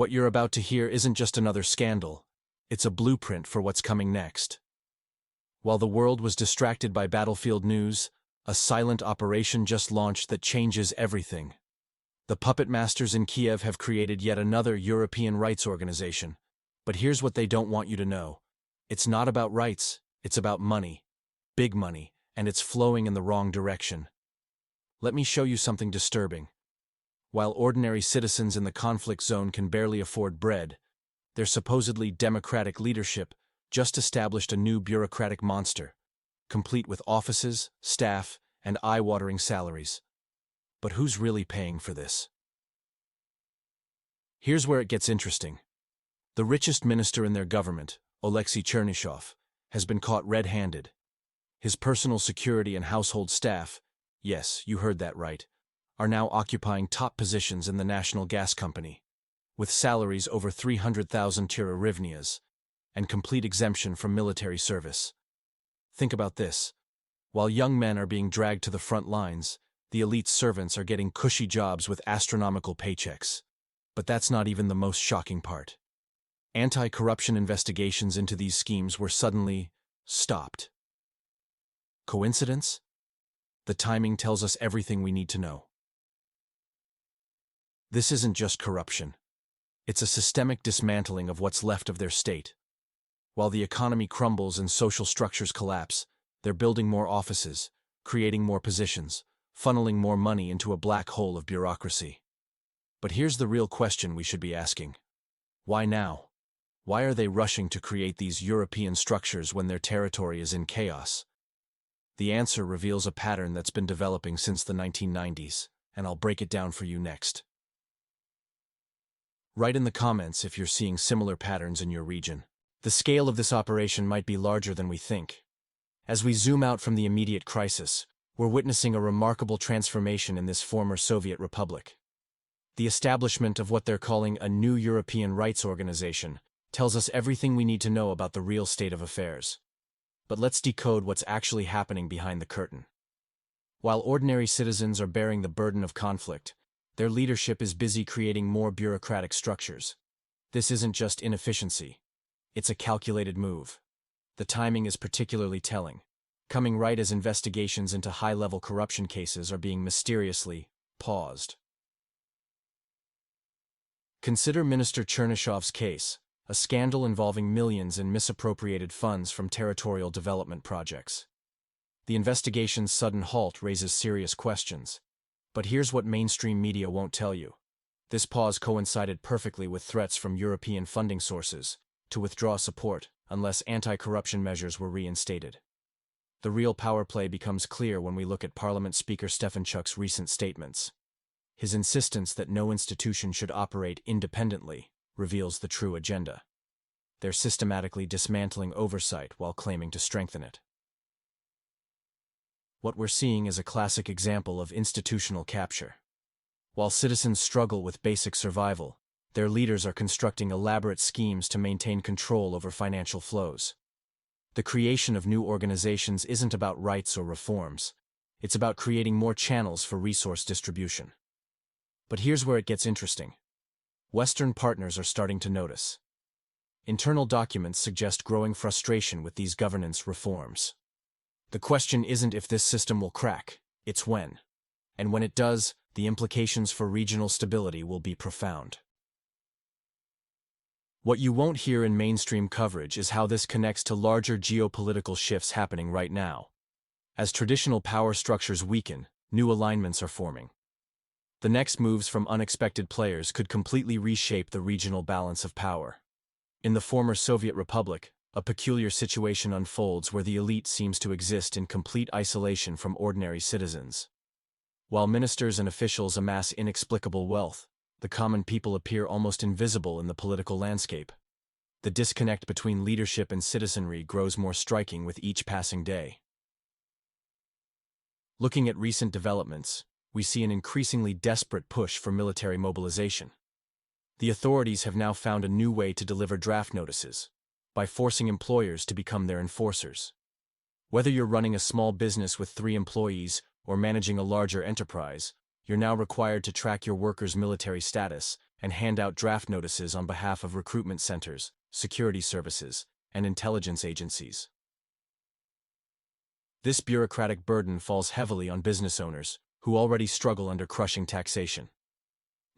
What you're about to hear isn't just another scandal, it's a blueprint for what's coming next. While the world was distracted by battlefield news, a silent operation just launched that changes everything. The puppet masters in Kiev have created yet another European rights organization. But here's what they don't want you to know. It's not about rights, it's about money. Big money, and it's flowing in the wrong direction. Let me show you something disturbing. While ordinary citizens in the conflict zone can barely afford bread, their supposedly democratic leadership just established a new bureaucratic monster, complete with offices, staff, and eye-watering salaries. But who's really paying for this? Here's where it gets interesting. The richest minister in their government, Oleksii Chernyshov, has been caught red-handed. His personal security and household staff, yes, you heard that right, are now occupying top positions in the national gas company, with salaries over 300,000 hryvnias and complete exemption from military service. Think about this. While young men are being dragged to the front lines, the elite servants are getting cushy jobs with astronomical paychecks. But that's not even the most shocking part. Anti-corruption investigations into these schemes were suddenly stopped. Coincidence? The timing tells us everything we need to know. This isn't just corruption. It's a systemic dismantling of what's left of their state. While the economy crumbles and social structures collapse, they're building more offices, creating more positions, funneling more money into a black hole of bureaucracy. But here's the real question we should be asking. Why now? Why are they rushing to create these European structures when their territory is in chaos? The answer reveals a pattern that's been developing since the 1990s, and I'll break it down for you next. Write in the comments if you're seeing similar patterns in your region. The scale of this operation might be larger than we think. As we zoom out from the immediate crisis, we're witnessing a remarkable transformation in this former Soviet republic. The establishment of what they're calling a new European rights organization tells us everything we need to know about the real state of affairs. But let's decode what's actually happening behind the curtain. While ordinary citizens are bearing the burden of conflict, their leadership is busy creating more bureaucratic structures. This isn't just inefficiency. It's a calculated move. The timing is particularly telling, coming right as investigations into high-level corruption cases are being mysteriously paused. Consider Minister Chernyshov's case, a scandal involving millions in misappropriated funds from territorial development projects. The investigation's sudden halt raises serious questions. But here's what mainstream media won't tell you. This pause coincided perfectly with threats from European funding sources to withdraw support unless anti-corruption measures were reinstated. The real power play becomes clear when we look at Parliament Speaker Stefanchuk's recent statements. His insistence that no institution should operate independently reveals the true agenda. They're systematically dismantling oversight while claiming to strengthen it. What we're seeing is a classic example of institutional capture. While citizens struggle with basic survival, their leaders are constructing elaborate schemes to maintain control over financial flows. The creation of new organizations isn't about rights or reforms. It's about creating more channels for resource distribution. But here's where it gets interesting. Western partners are starting to notice. Internal documents suggest growing frustration with these governance reforms. The question isn't if this system will crack, it's when. And when it does, the implications for regional stability will be profound. What you won't hear in mainstream coverage is how this connects to larger geopolitical shifts happening right now. As traditional power structures weaken, new alignments are forming. The next moves from unexpected players could completely reshape the regional balance of power. In the former Soviet Republic, a peculiar situation unfolds where the elite seems to exist in complete isolation from ordinary citizens. While ministers and officials amass inexplicable wealth, the common people appear almost invisible in the political landscape. The disconnect between leadership and citizenry grows more striking with each passing day. Looking at recent developments, we see an increasingly desperate push for military mobilization. The authorities have now found a new way to deliver draft notices, by forcing employers to become their enforcers. Whether you're running a small business with 3 employees or managing a larger enterprise, you're now required to track your workers' military status and hand out draft notices on behalf of recruitment centers, security services, and intelligence agencies. This bureaucratic burden falls heavily on business owners, who already struggle under crushing taxation.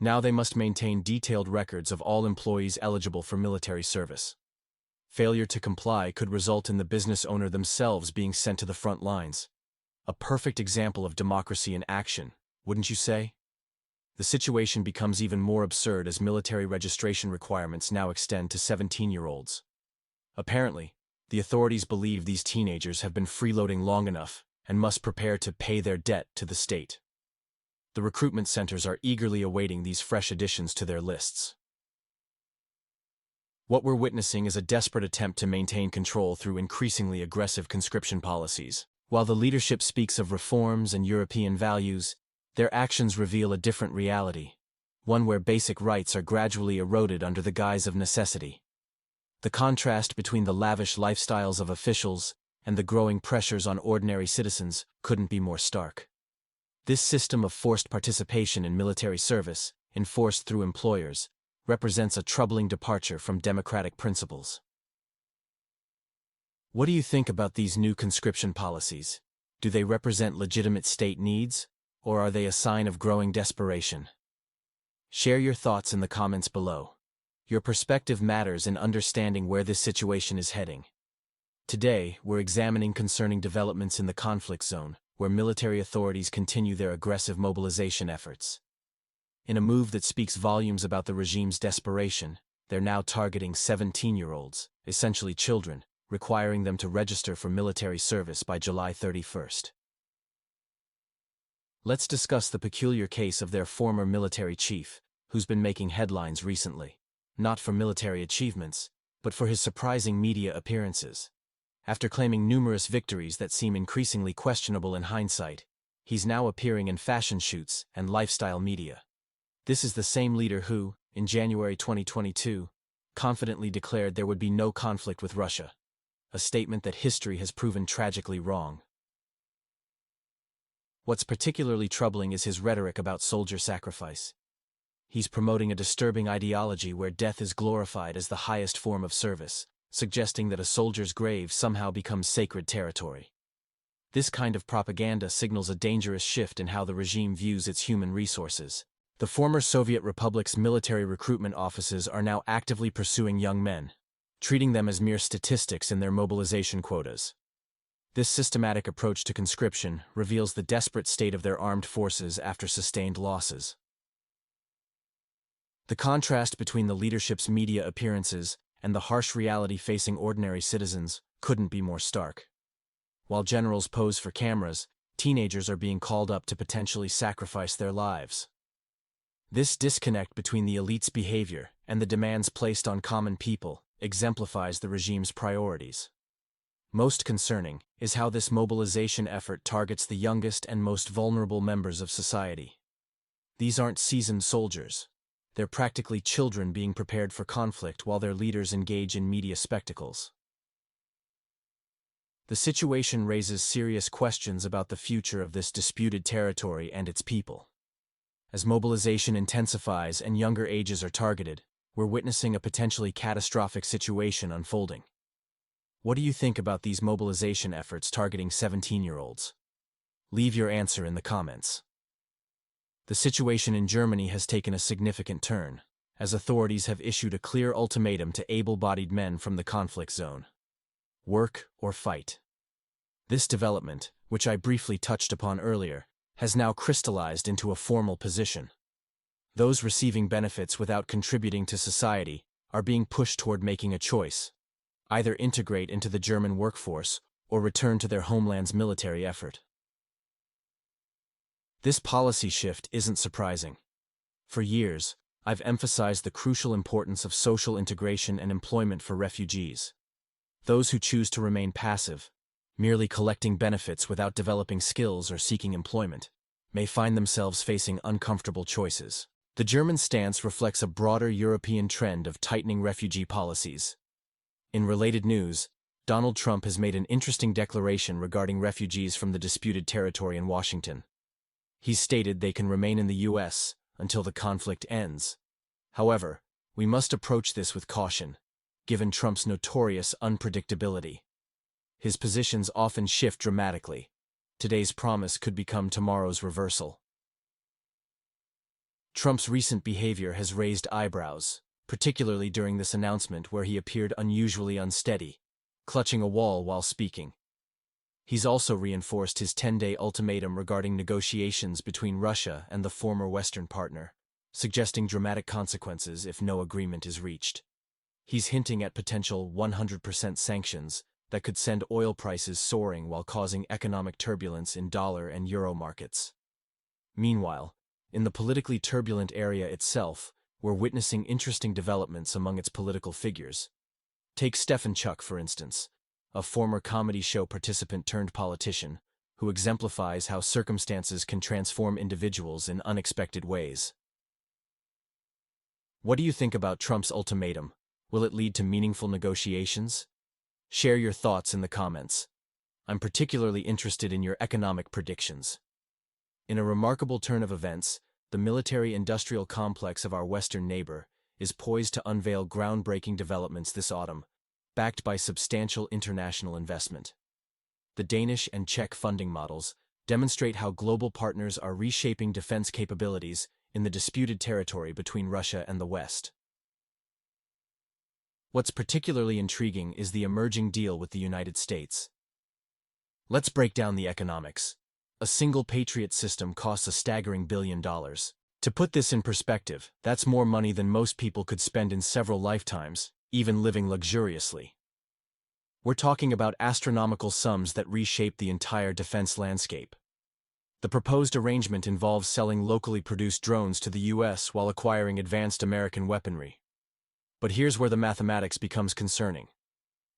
Now they must maintain detailed records of all employees eligible for military service. Failure to comply could result in the business owner themselves being sent to the front lines. A perfect example of democracy in action, wouldn't you say? The situation becomes even more absurd as military registration requirements now extend to 17-year-olds. Apparently, the authorities believe these teenagers have been freeloading long enough and must prepare to pay their debt to the state. The recruitment centers are eagerly awaiting these fresh additions to their lists. What we're witnessing is a desperate attempt to maintain control through increasingly aggressive conscription policies. While the leadership speaks of reforms and European values, their actions reveal a different reality, one where basic rights are gradually eroded under the guise of necessity. The contrast between the lavish lifestyles of officials and the growing pressures on ordinary citizens couldn't be more stark. This system of forced participation in military service, enforced through employers, represents a troubling departure from democratic principles. What do you think about these new conscription policies? Do they represent legitimate state needs, or are they a sign of growing desperation? Share your thoughts in the comments below. Your perspective matters in understanding where this situation is heading. Today, we're examining concerning developments in the conflict zone, where military authorities continue their aggressive mobilization efforts. In a move that speaks volumes about the regime's desperation, they're now targeting 17-year-olds, essentially children, requiring them to register for military service by July 31st. Let's discuss the peculiar case of their former military chief, who's been making headlines recently. Not for military achievements, but for his surprising media appearances. After claiming numerous victories that seem increasingly questionable in hindsight, he's now appearing in fashion shoots and lifestyle media. This is the same leader who, in January 2022, confidently declared there would be no conflict with Russia, a statement that history has proven tragically wrong. What's particularly troubling is his rhetoric about soldier sacrifice. He's promoting a disturbing ideology where death is glorified as the highest form of service, suggesting that a soldier's grave somehow becomes sacred territory. This kind of propaganda signals a dangerous shift in how the regime views its human resources. The former Soviet republic's military recruitment offices are now actively pursuing young men, treating them as mere statistics in their mobilization quotas. This systematic approach to conscription reveals the desperate state of their armed forces after sustained losses. The contrast between the leadership's media appearances and the harsh reality facing ordinary citizens couldn't be more stark. While generals pose for cameras, teenagers are being called up to potentially sacrifice their lives. This disconnect between the elite's behavior and the demands placed on common people exemplifies the regime's priorities. Most concerning is how this mobilization effort targets the youngest and most vulnerable members of society. These aren't seasoned soldiers. They're practically children being prepared for conflict while their leaders engage in media spectacles. The situation raises serious questions about the future of this disputed territory and its people. As mobilization intensifies and younger ages are targeted, we're witnessing a potentially catastrophic situation unfolding. What do you think about these mobilization efforts targeting 17-year-olds? Leave your answer in the comments. The situation in Germany has taken a significant turn, as authorities have issued a clear ultimatum to able-bodied men from the conflict zone. Work or fight. This development, which I briefly touched upon earlier, has now crystallized into a formal position. Those receiving benefits without contributing to society are being pushed toward making a choice: either integrate into the German workforce or return to their homeland's military effort. This policy shift isn't surprising. For years, I've emphasized the crucial importance of social integration and employment for refugees. Those who choose to remain passive, merely collecting benefits without developing skills or seeking employment, may find themselves facing uncomfortable choices. The German stance reflects a broader European trend of tightening refugee policies. In related news, Donald Trump has made an interesting declaration regarding refugees from the disputed territory in Washington. He's stated they can remain in the U.S. until the conflict ends, However, we must approach this with caution, given Trump's notorious unpredictability. His positions often shift dramatically. Today's promise could become tomorrow's reversal. Trump's recent behavior has raised eyebrows, particularly during this announcement where he appeared unusually unsteady, clutching a wall while speaking. He's also reinforced his 10-day ultimatum regarding negotiations between Russia and the former Western partner, suggesting dramatic consequences if no agreement is reached. He's hinting at potential 100% sanctions that could send oil prices soaring while causing economic turbulence in dollar and euro markets. Meanwhile, in the politically turbulent area itself, we're witnessing interesting developments among its political figures. Take Stephen Chuck, for instance, a former comedy show participant turned politician, who exemplifies how circumstances can transform individuals in unexpected ways. What do you think about Trump's ultimatum? Will it lead to meaningful negotiations? Share your thoughts in the comments. I'm particularly interested in your economic predictions. In a remarkable turn of events, the military-industrial complex of our Western neighbor is poised to unveil groundbreaking developments this autumn, backed by substantial international investment. The Danish and Czech funding models demonstrate how global partners are reshaping defense capabilities in the disputed territory between Russia and the West. What's particularly intriguing is the emerging deal with the United States. Let's break down the economics. A single Patriot system costs a staggering $1 billion. To put this in perspective, that's more money than most people could spend in several lifetimes, even living luxuriously. We're talking about astronomical sums that reshape the entire defense landscape. The proposed arrangement involves selling locally produced drones to the U.S. while acquiring advanced American weaponry. But here's where the mathematics becomes concerning.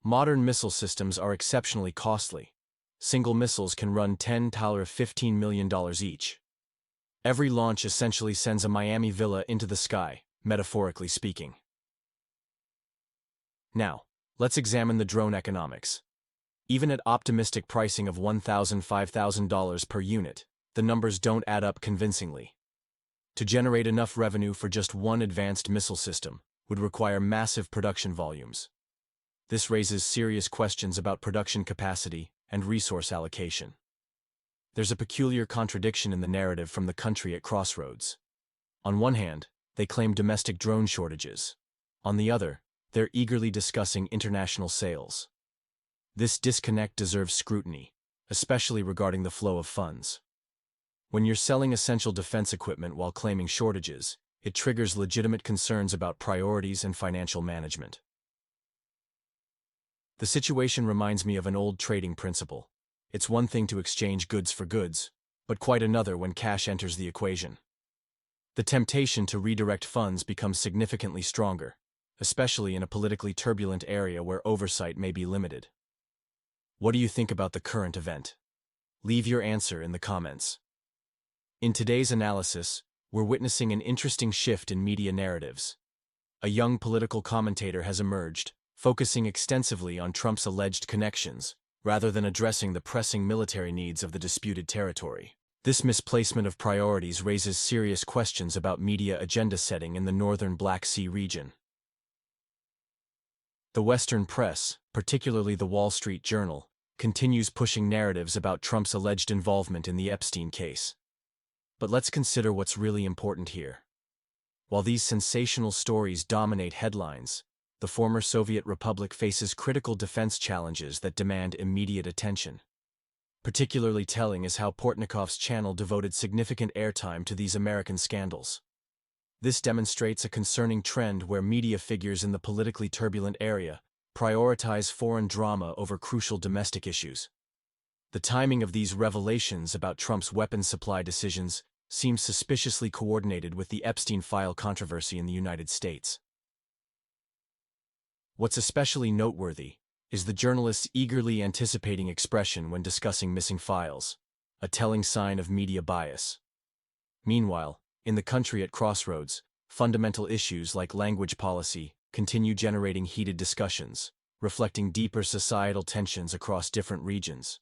Modern missile systems are exceptionally costly. Single missiles can run $10 to $15 million each. Every launch essentially sends a Miami villa into the sky, metaphorically speaking. Now, let's examine the drone economics. Even at optimistic pricing of $1,000 to $5,000 per unit, the numbers don't add up convincingly. To generate enough revenue for just one advanced missile system would require massive production volumes. This raises serious questions about production capacity and resource allocation. There's a peculiar contradiction in the narrative from the country at crossroads. On one hand, they claim domestic drone shortages. On the other, they're eagerly discussing international sales. This disconnect deserves scrutiny, especially regarding the flow of funds. When you're selling essential defense equipment while claiming shortages, it triggers legitimate concerns about priorities and financial management. The situation reminds me of an old trading principle. It's one thing to exchange goods for goods, but quite another when cash enters the equation. The temptation to redirect funds becomes significantly stronger, especially in a politically turbulent area where oversight may be limited. What do you think about the current event? Leave your answer in the comments. In today's analysis, we're witnessing an interesting shift in media narratives. A young political commentator has emerged, focusing extensively on Trump's alleged connections, rather than addressing the pressing military needs of the disputed territory. This misplacement of priorities raises serious questions about media agenda setting in the northern Black Sea region. The Western press, particularly the Wall Street Journal, continues pushing narratives about Trump's alleged involvement in the Epstein case. But let's consider what's really important here. While these sensational stories dominate headlines, the former Soviet Republic faces critical defense challenges that demand immediate attention. Particularly telling is how Portnikov's channel devoted significant airtime to these American scandals. This demonstrates a concerning trend where media figures in the politically turbulent area prioritize foreign drama over crucial domestic issues. The timing of these revelations about Trump's weapons supply decisions seems suspiciously coordinated with the Epstein file controversy in the United States. What's especially noteworthy is the journalist's eagerly anticipating expression when discussing missing files, a telling sign of media bias. Meanwhile, in the country at crossroads, fundamental issues like language policy continue generating heated discussions, reflecting deeper societal tensions across different regions.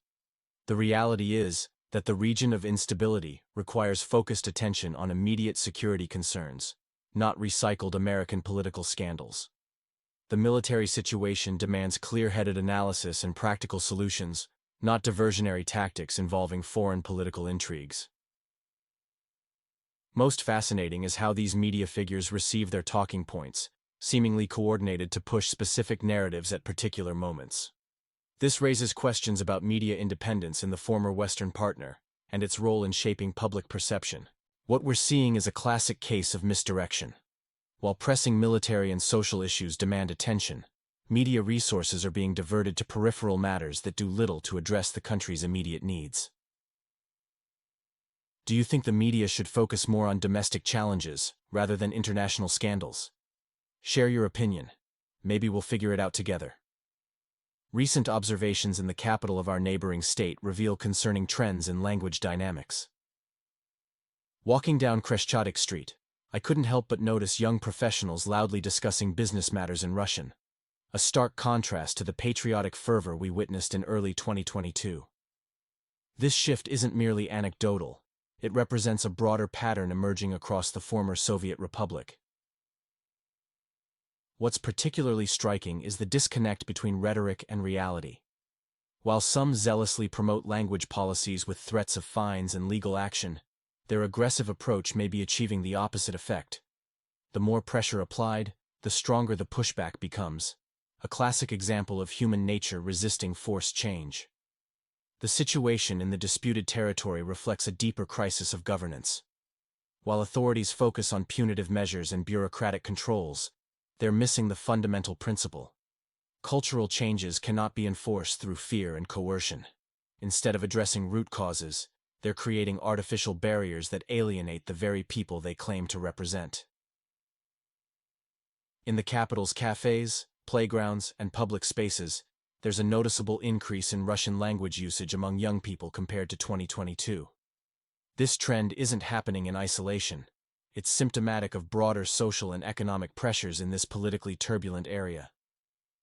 The reality is that the region of instability requires focused attention on immediate security concerns, not recycled American political scandals. The military situation demands clear-headed analysis and practical solutions, not diversionary tactics involving foreign political intrigues. Most fascinating is how these media figures receive their talking points, seemingly coordinated to push specific narratives at particular moments. This raises questions about media independence in the former Western partner, and its role in shaping public perception. What we're seeing is a classic case of misdirection. While pressing military and social issues demand attention, media resources are being diverted to peripheral matters that do little to address the country's immediate needs. Do you think the media should focus more on domestic challenges, rather than international scandals? Share your opinion. Maybe we'll figure it out together. Recent observations in the capital of our neighboring state reveal concerning trends in language dynamics. Walking down Khreshchatyk Street, I couldn't help but notice young professionals loudly discussing business matters in Russian, a stark contrast to the patriotic fervor we witnessed in early 2022. This shift isn't merely anecdotal, it represents a broader pattern emerging across the former Soviet Republic. What's particularly striking is the disconnect between rhetoric and reality. While some zealously promote language policies with threats of fines and legal action, their aggressive approach may be achieving the opposite effect. The more pressure applied, the stronger the pushback becomes, a classic example of human nature resisting forced change. The situation in the disputed territory reflects a deeper crisis of governance. While authorities focus on punitive measures and bureaucratic controls, they're missing the fundamental principle. Cultural changes cannot be enforced through fear and coercion. Instead of addressing root causes, they're creating artificial barriers that alienate the very people they claim to represent. In the capital's cafes, playgrounds, and public spaces, there's a noticeable increase in Russian language usage among young people compared to 2022. This trend isn't happening in isolation. It's symptomatic of broader social and economic pressures in this politically turbulent area.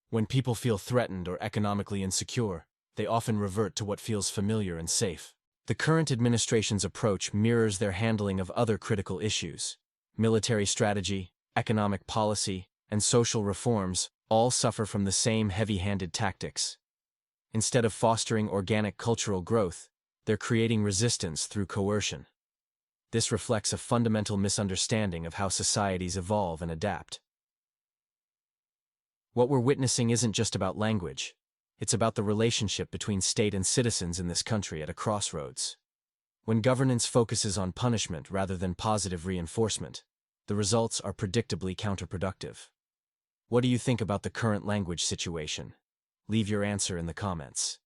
When people feel threatened or economically insecure, they often revert to what feels familiar and safe. The current administration's approach mirrors their handling of other critical issues. Military strategy, economic policy, and social reforms all suffer from the same heavy-handed tactics. Instead of fostering organic cultural growth, they're creating resistance through coercion. This reflects a fundamental misunderstanding of how societies evolve and adapt. What we're witnessing isn't just about language. It's about the relationship between state and citizens in this country at a crossroads. When governance focuses on punishment rather than positive reinforcement, the results are predictably counterproductive. What do you think about the current language situation? Leave your answer in the comments.